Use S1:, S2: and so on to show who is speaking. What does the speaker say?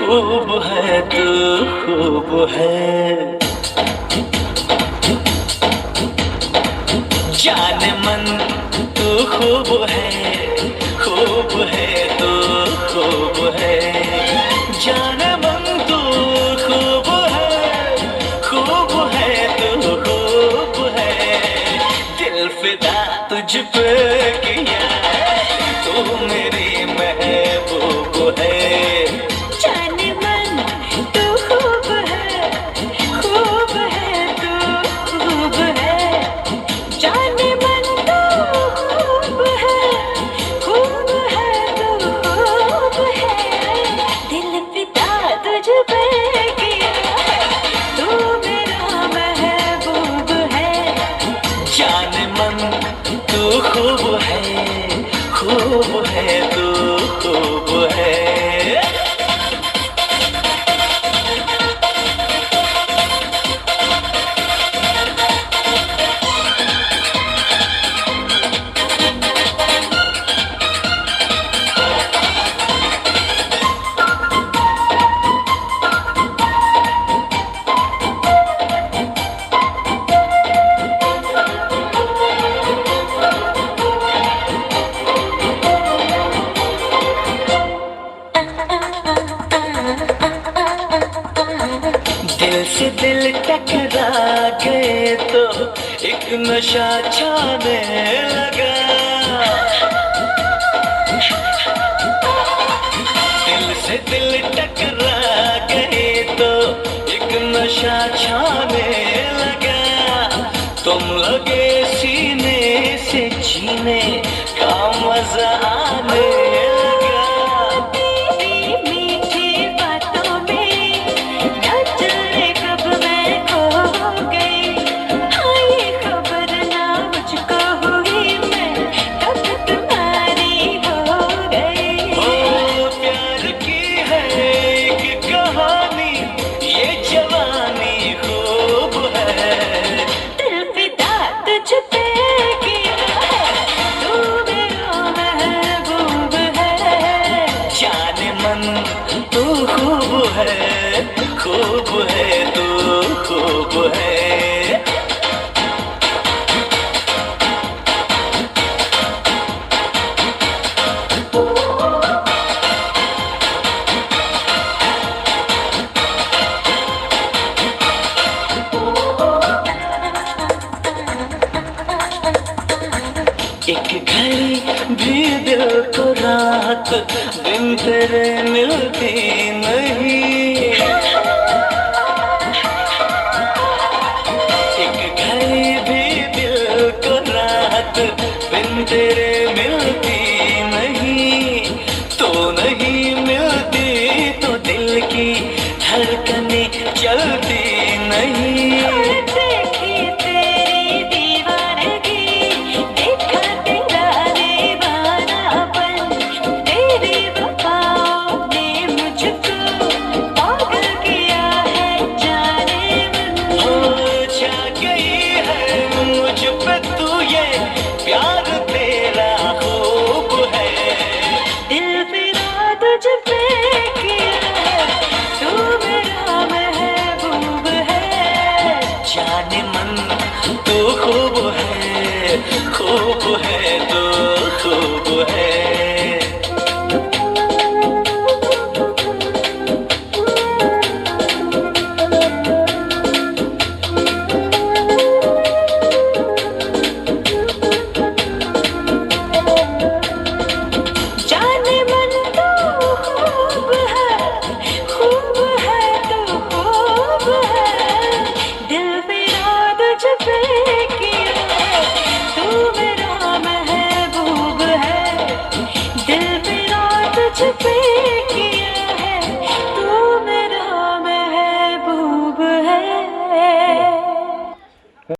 S1: खूब है तू खूब है, जान मन तू खूब है तू खूब है, जान मन तू खूब है तू खूब है, दिल फिदा तुझ पे किया है, तू मेरी महबूब है। खूब है तू खूब है। दिल से दिल टकरा गए तो एक नशा छाने लगा, दिल से दिल टकरा गए तो एक नशा छाने लगा, तुम लगे सीने से जीने का मजा आने लगा। तू खूब है तू खूब है। एक घड़ी भी दिल को रात दिन तेरे